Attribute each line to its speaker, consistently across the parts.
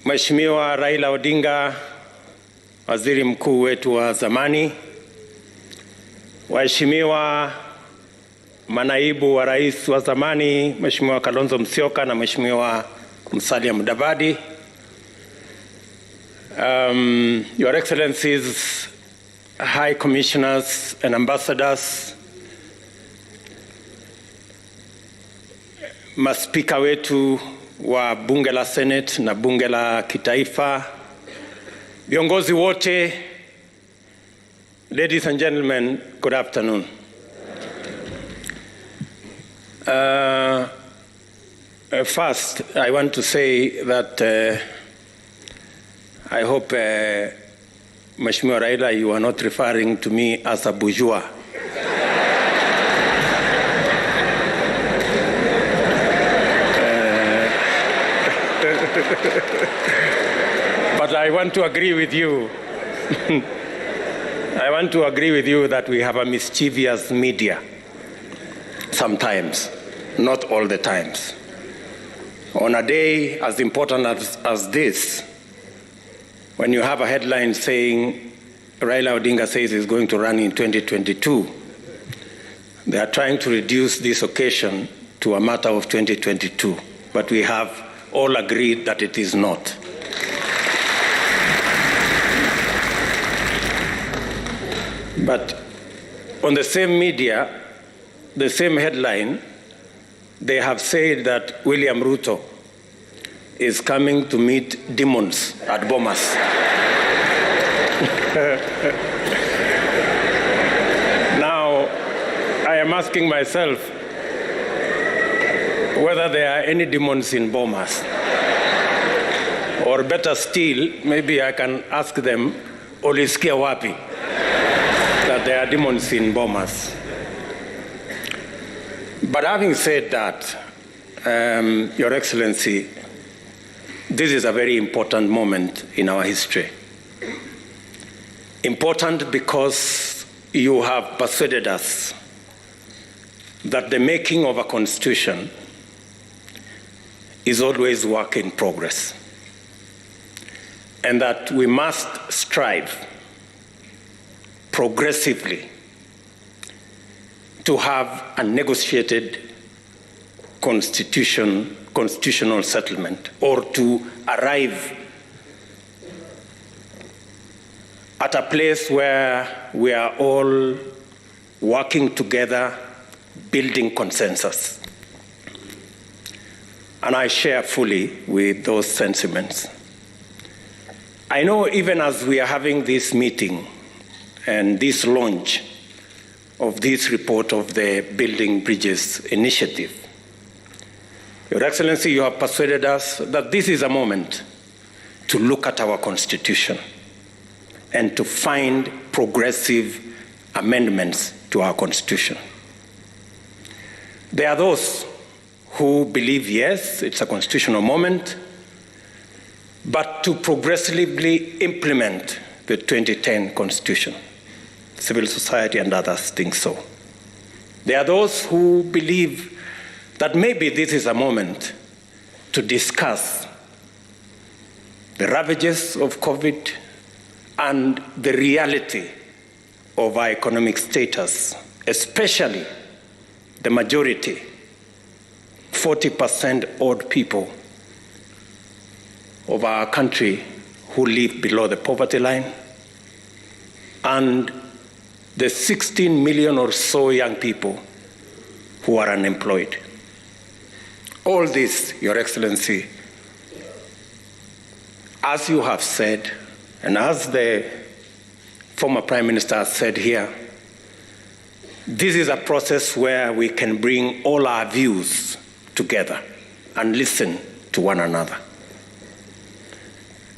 Speaker 1: Mheshimiwa Raila Odinga, waziri mkuu wetu wa zamani, waheshimiwa manaibu wa rais wa zamani, Mheshimiwa Kalonzo Musyoka na Mheshimiwa Musalia Mudavadi, Your Excellencies, High Commissioners and Ambassadors, maspika wetu wa bunge la Senate na bunge la kitaifa, viongozi wote, ladies and gentlemen, good afternoon. First, I want to say that I hope, Mheshimiwa Raila, you are not referring to me as a bourgeois. But I want to agree with you. I want to agree with you that we have a mischievous media sometimes, not all the times. On a day as important as this, when you have a headline saying Raila Odinga says he's going to run in 2022, they are trying to reduce this occasion to a matter of 2022, but we have all agreed that it is not. But on the same media, the same headline, they have said that William Ruto is coming to meet demons at Bomas. Now, I am asking myself whether there are any demons in Bomas. Or better still, maybe I can ask them, Olisikia wapi, that there are demons in Bomas. But having said that, Your Excellency, this is a very important moment in our history. Important because you have persuaded us that the making of a constitution is always work in progress, and that we must strive progressively to have a negotiated constitutional settlement, or to arrive at a place where we are all working together, building consensus. And I share fully with those sentiments. I know even as we are having this meeting and this launch of this report of the Building Bridges initiative, Your Excellency, you have persuaded us that this is a moment to look at our Constitution and to find progressive amendments to our Constitution. There are those who believe, yes, it's a constitutional moment, but to progressively implement the 2010 Constitution. Civil society and others think so. There are those who believe that maybe this is a moment to discuss the ravages of COVID and the reality of our economic status, especially the majority, 40% odd people of our country who live below the poverty line, and the 16 million or so young people who are unemployed. All this, Your Excellency, as you have said, and as the former Prime Minister has said here, this is a process where we can bring all our views together and listen to one another.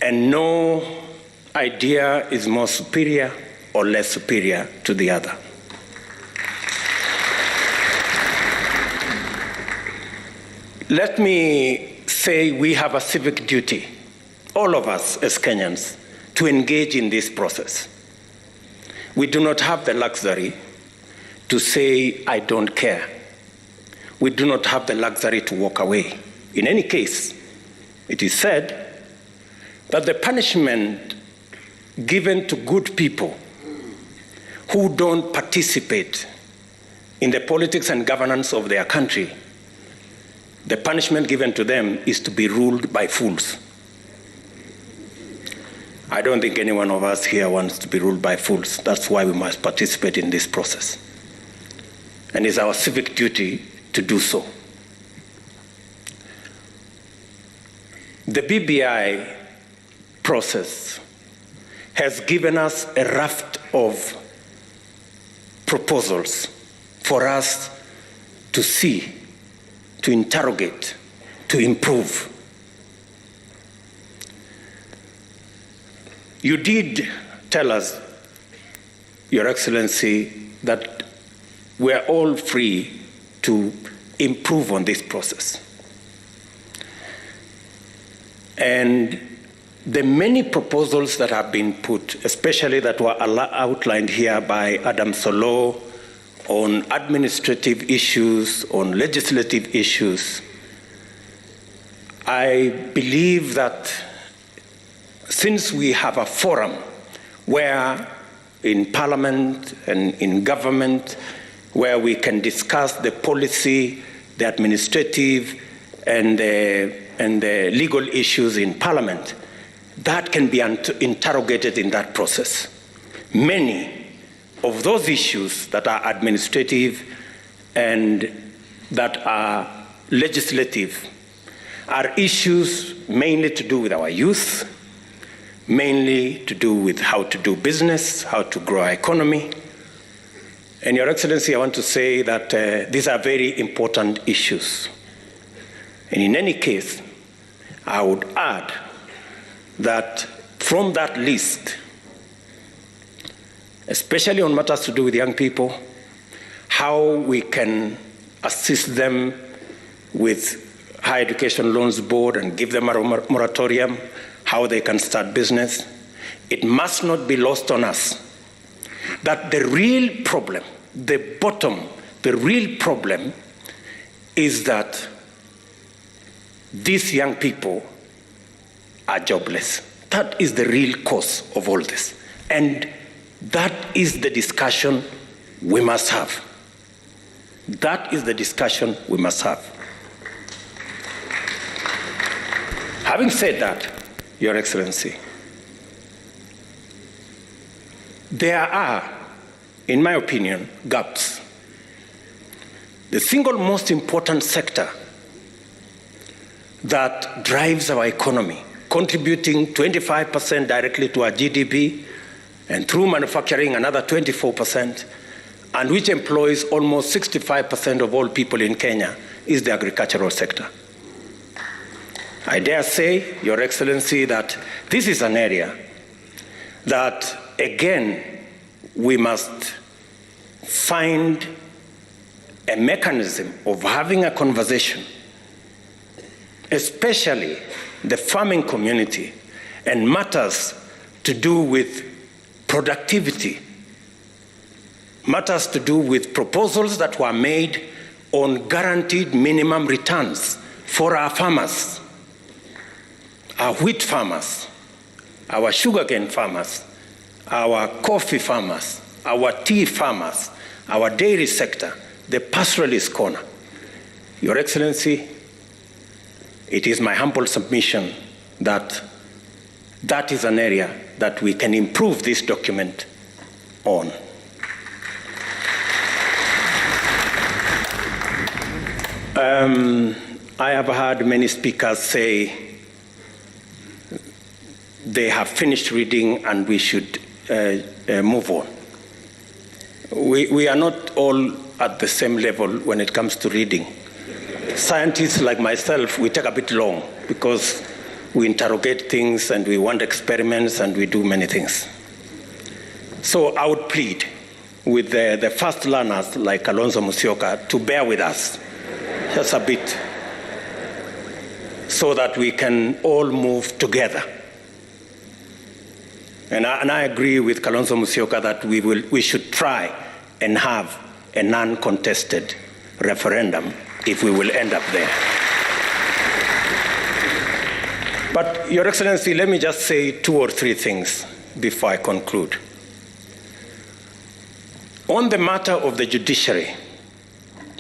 Speaker 1: And no idea is more superior or less superior to the other. Let me say we have a civic duty, all of us as Kenyans, to engage in this process. We do not have the luxury to say, I don't care. We do not have the luxury to walk away. In any case, it is said that the punishment given to good people who don't participate in the politics and governance of their country, the punishment given to them is to be ruled by fools. I don't think any one of us here wants to be ruled by fools. That's why we must participate in this process. And it's our civic duty to do so. The BBI process has given us a raft of proposals for us to see, to interrogate, to improve. You did tell us, Your Excellency, that we're all free to improve on this process. And the many proposals that have been put, especially that were outlined here by Adam Solo on administrative issues, on legislative issues, I believe that since we have a forum where in Parliament and in government, where we can discuss the policy, the administrative, and the legal issues in Parliament, that can be interrogated in that process. Many of those issues that are administrative and that are legislative are issues mainly to do with our youth, mainly to do with how to do business, how to grow our economy. And Your Excellency, I want to say that these are very important issues. And in any case, I would add that from that list, especially on matters to do with young people, how we can assist them with Higher Education Loans Board and give them a moratorium, how they can start business, it must not be lost on us that the real problem, the real problem is that these young people are jobless. That is the real cause of all this. And that is the discussion we must have. That is the discussion we must have. Having said that, Your Excellency, there are, in my opinion, gaps. The single most important sector that drives our economy, contributing 25% directly to our GDP, and through manufacturing another 24%, and which employs almost 65% of all people in Kenya, is the agricultural sector. I dare say, Your Excellency, that this is an area that, again, we must find a mechanism of having a conversation, especially the farming community, and matters to do with productivity, matters to do with proposals that were made on guaranteed minimum returns for our farmers, our wheat farmers, our sugarcane farmers, our coffee farmers, our tea farmers, our dairy sector, the pastoralist corner. Your Excellency, it is my humble submission that that is an area that we can improve this document on. I have heard many speakers say they have finished reading and we should move on. We are not all at the same level when it comes to reading. Scientists like myself, we take a bit long because we interrogate things and we want experiments and we do many things. So I would plead with the first learners like Kalonzo Musyoka to bear with us just a bit so that we can all move together. And I agree with Kalonzo Musyoka that we should try and have a non-contested referendum if we will end up there. But, Your Excellency, let me just say 2 or 3 things before I conclude. On the matter of the judiciary,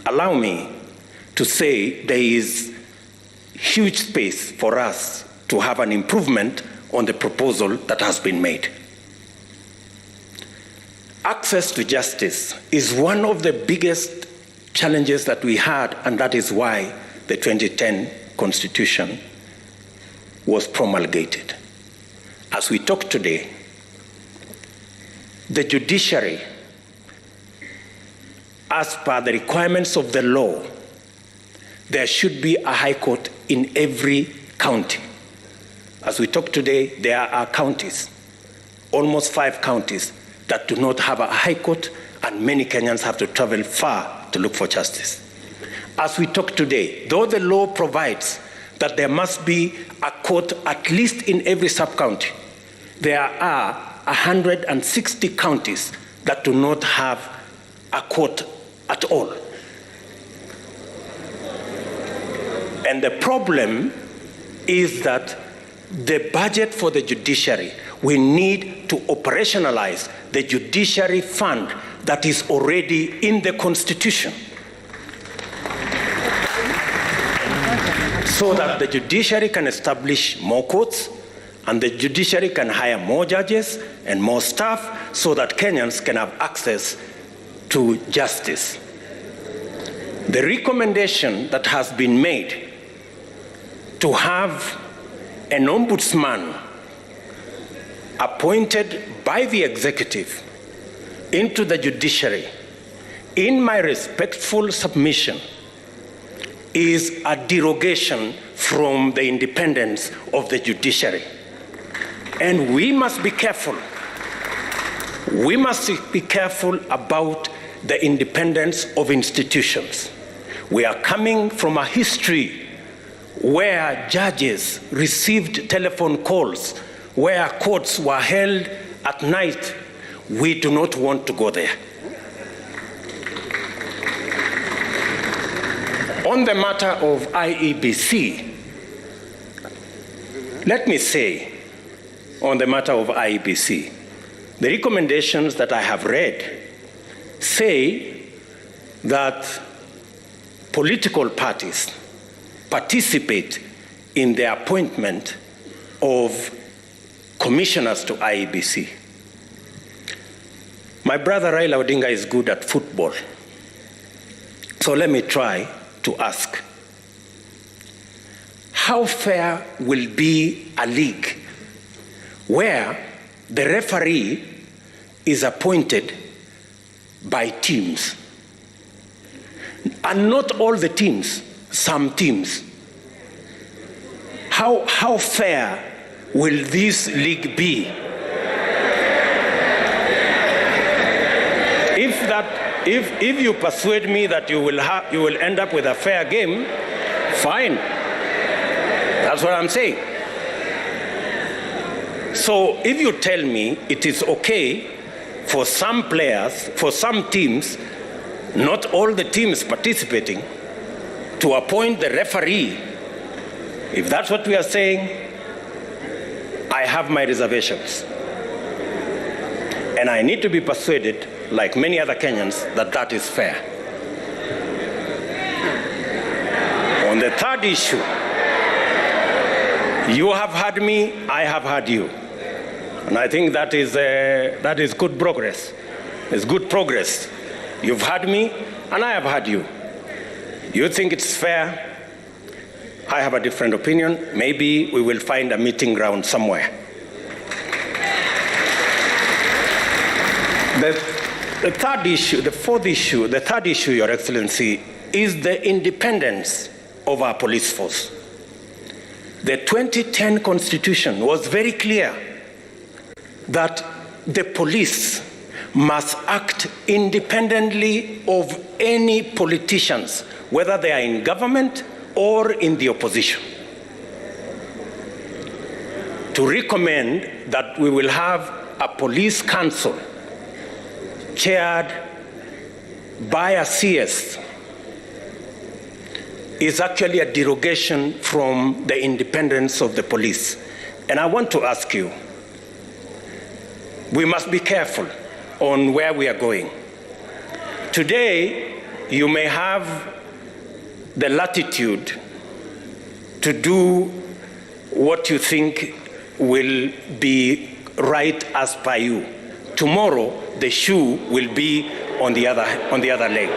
Speaker 1: allow me to say there is huge space for us to have an improvement on the proposal that has been made. Access to justice is one of the biggest challenges that we had, and that is why the 2010 Constitution was promulgated. As we talk today, the judiciary, as per the requirements of the law, there should be a high court in every county. As we talk today, there are counties, almost 5 counties, that do not have a high court, and many Kenyans have to travel far to look for justice. As we talk today, though the law provides that there must be a court at least in every sub-county, there are 160 counties that do not have a court at all. And the problem is that the budget for the judiciary, we need to operationalize the judiciary fund that is already in the Constitution, so that the judiciary can establish more courts and the judiciary can hire more judges and more staff so that Kenyans can have access to justice. The recommendation that has been made to have an ombudsman appointed by the executive into the judiciary, in my respectful submission, is a derogation from the independence of the judiciary. And we must be careful. We must be careful about the independence of institutions. We are coming from a history where judges received telephone calls, where courts were held at night. We do not want to go there. On the matter of IEBC, let me say, on the matter of IEBC, the recommendations that I have read say that political parties participate in the appointment of commissioners to IEBC. My brother Raila Odinga is good at football. So let me try to ask, how fair will be a league where the referee is appointed by teams? And not all the teams, some teams. How fair will this league be? If you persuade me that you will end up with a fair game, fine. That's what I'm saying. So if you tell me it is okay for some players, for some teams, not all the teams participating, to appoint the referee, if that's what we are saying, I have my reservations. And I need to be persuaded, like many other Kenyans, that that is fair. On the third issue, you have heard me, I have heard you. And I think that is good progress. It's good progress. You've heard me, and I have heard you. You think it's fair? I have a different opinion. Maybe we will find a meeting ground somewhere. The third issue, the fourth issue, the third issue, Your Excellency, is the independence of our police force. The 2010 Constitution was very clear that the police must act independently of any politicians, whether they are in government or in the opposition. To recommend that we will have a police council chaired by a CS is actually a derogation from the independence of the police. And I want to ask you, we must be careful on where we are going. Today, you may have the latitude to do what you think will be right as per you. Tomorrow, the shoe will be on the other leg.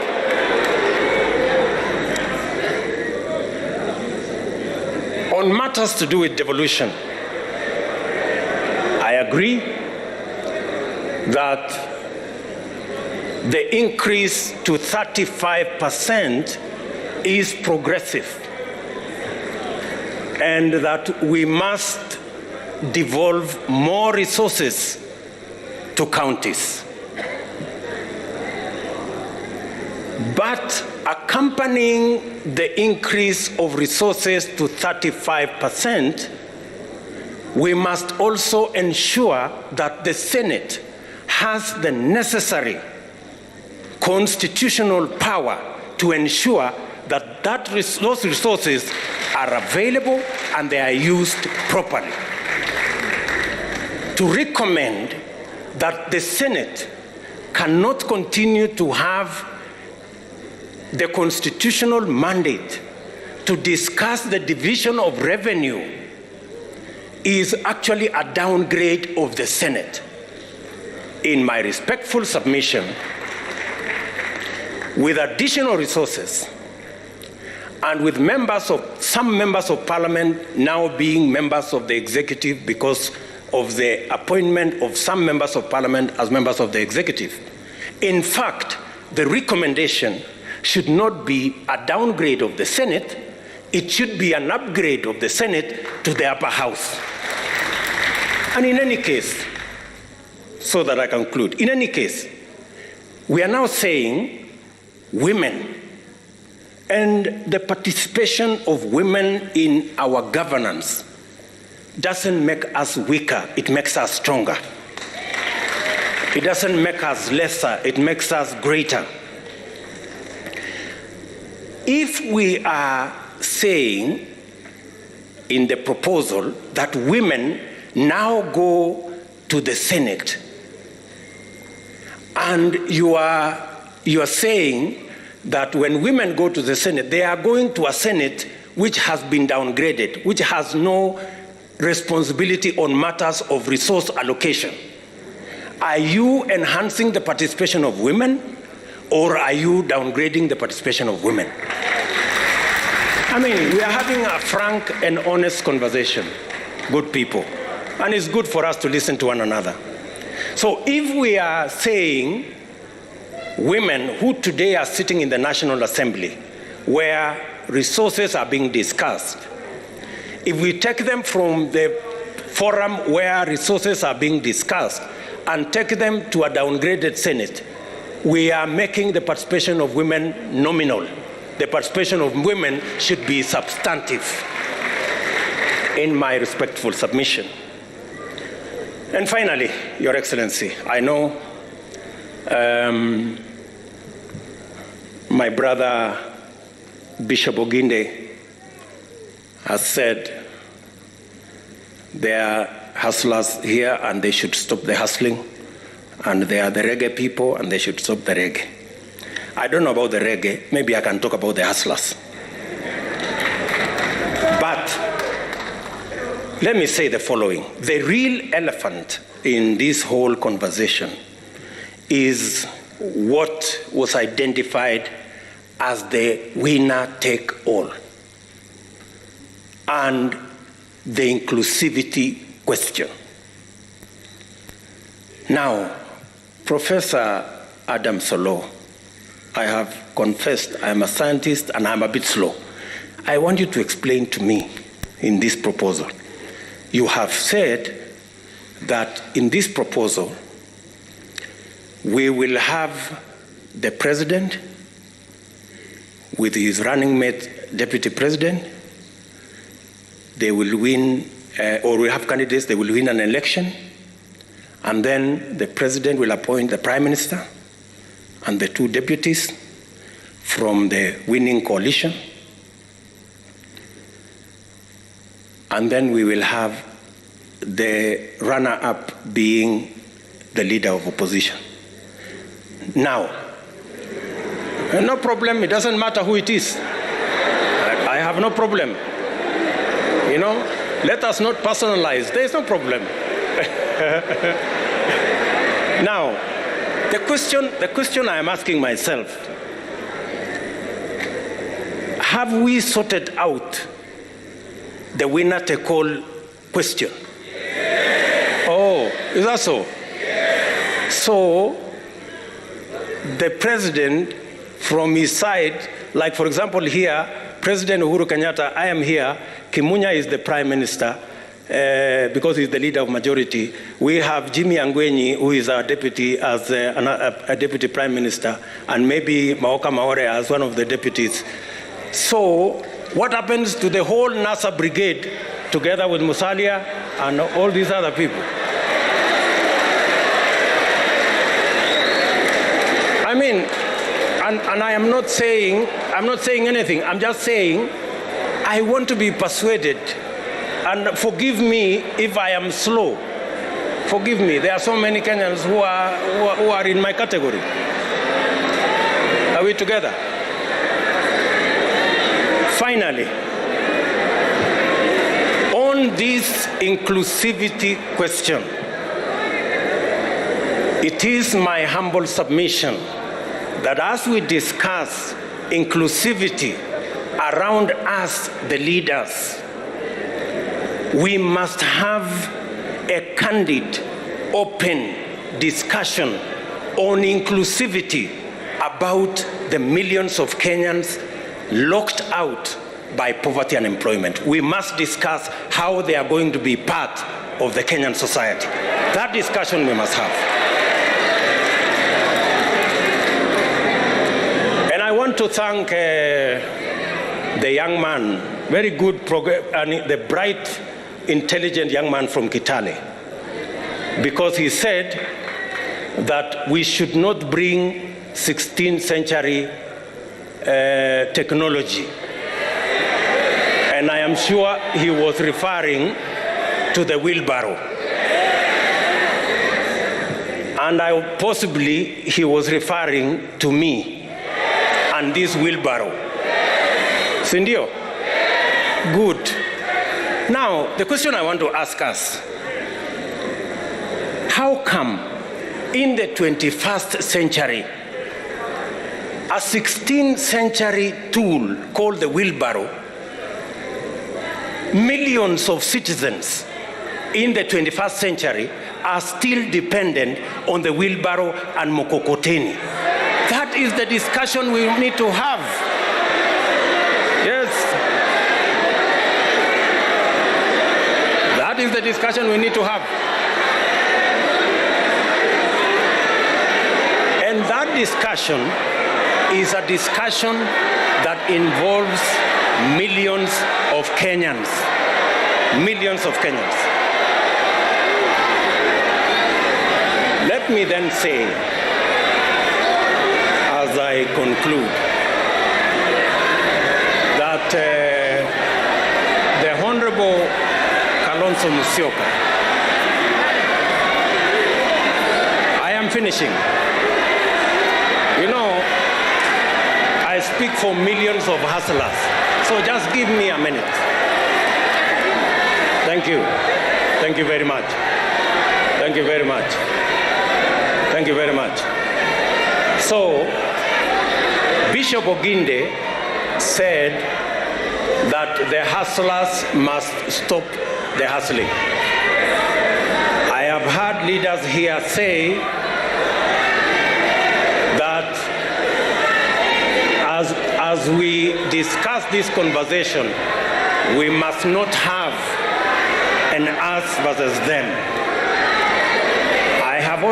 Speaker 1: On matters to do with devolution, I agree that the increase to 35% is progressive, and that we must devolve more resources to counties. But accompanying the increase of resources to 35%, we must also ensure that the Senate has the necessary constitutional power to ensure that those resources are available and they are used properly. To recommend that the Senate cannot continue to have the constitutional mandate to discuss the division of revenue is actually a downgrade of the Senate. In my respectful submission, with additional resources and with some members of parliament now being members of the executive because of the appointment of some members of parliament as members of the executive, in fact, the recommendation should not be a downgrade of the Senate, it should be an upgrade of the Senate to the upper house. And in any case, so that I conclude, in any case, we are now saying women and the participation of women in our governance doesn't make us weaker, it makes us stronger. It doesn't make us lesser, it makes us greater. If we are saying in the proposal that women now go to the Senate, and you are saying that when women go to the Senate, they are going to a Senate which has been downgraded, which has no responsibility on matters of resource allocation. Are you enhancing the participation of women, or are you downgrading the participation of women? I mean, we are having a frank and honest conversation, good people, and it's good for us to listen to one another. So if we are saying women who today are sitting in the National Assembly, where resources are being discussed, if we take them from the forum where resources are being discussed and take them to a downgraded Senate, we are making the participation of women nominal. The participation of women should be substantive, in my respectful submission. And finally, Your Excellency, I know my brother Bishop Oginde has said there are hustlers here and they should stop the hustling, and they are the reggae people and they should stop the reggae. I don't know about the reggae, maybe I can talk about the hustlers. But let me say the following. The real elephant in this whole conversation is what was identified as the winner take all and the inclusivity question. Now, Professor Adam Solo, I have confessed I'm a scientist and I'm a bit slow. I want you to explain to me in this proposal. You have said that in this proposal, we will have the president with his running mate, deputy president. They will win, or we have candidates, they will win an election, and then the president will appoint the prime minister and the two deputies from the winning coalition, and then we will have the runner-up being the leader of opposition. Now, no problem, it doesn't matter who it is. I have no problem. You know, let us not personalize, there is no problem. Now, the question I am asking myself, have we sorted out the winner-take-all question? Oh, is that so? So, the president from his side, like for example here, President Uhuru Kenyatta, I am here, Kimunya is the prime minister, because he's the leader of majority. We have Jimmy Angwenyi, who is our deputy, as a deputy prime minister, and maybe Maoka Maore as one of the deputies. So, what happens to the whole NASA brigade, together with Musalia and all these other people? I mean, and I am not saying anything. I'm just saying I want to be persuaded. And forgive me if I am slow. Forgive me. There are so many Kenyans who are in my category. Are we together? Finally, on this inclusivity question, it is my humble submission that as we discuss inclusivity around us, the leaders, we must have a candid, open discussion on inclusivity about the millions of Kenyans locked out by poverty and unemployment. We must discuss how they are going to be part of the Kenyan society. That discussion we must have. I want to thank the young man, very good, and the bright, intelligent young man from Kitale, because he said that we should not bring 16th century technology. And I am sure he was referring to the wheelbarrow. And possibly he was referring to me and this wheelbarrow. Sindio? Good. Now, the question I want to ask us, how come in the 21st century, a 16th century tool called the wheelbarrow, millions of citizens in the 21st century are still dependent on the wheelbarrow and mokokoteni? That is the discussion we need to have. Yes. That is the discussion we need to have. And that discussion is a discussion that involves millions of Kenyans. Millions of Kenyans. Let me then say, as I conclude, that the Honorable Kalonzo Musyoka, I am finishing. You know, I speak for millions of hustlers, so just give me a minute. Thank you. Thank you very much. Thank you very much. Thank you very much. So, Bishop Oginde said that the hustlers must stop the hustling. I have heard leaders here say that as we discuss this conversation, we must not have an us versus them. I have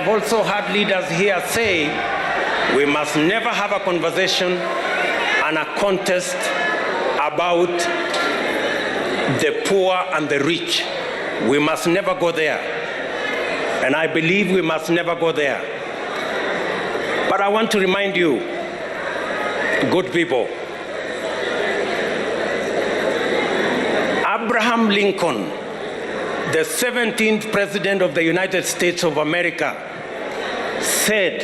Speaker 1: also heard leaders here say we must never have a conversation and a contest about the poor and the rich. We must never go there. And I believe we must never go there. But I want to remind you, good people, up Abraham Lincoln, the 17th President of the United States of America, said,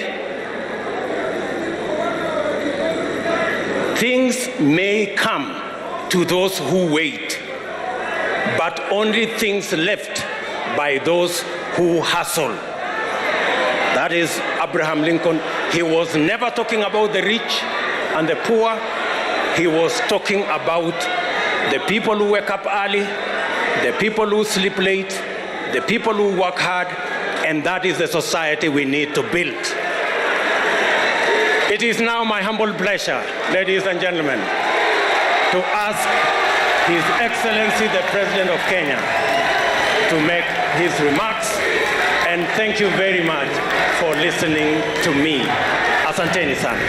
Speaker 1: "Things may come to those who wait, but only things left by those who hustle." That is Abraham Lincoln. He was never talking about the rich and the poor. He was talking about the people who wake up early, the people who sleep late, the people who work hard, and that is the society we need to build. It is now my humble pleasure, ladies and gentlemen, to ask His Excellency the President of Kenya to make his remarks, and thank you very much for listening to me. Asanteni sana.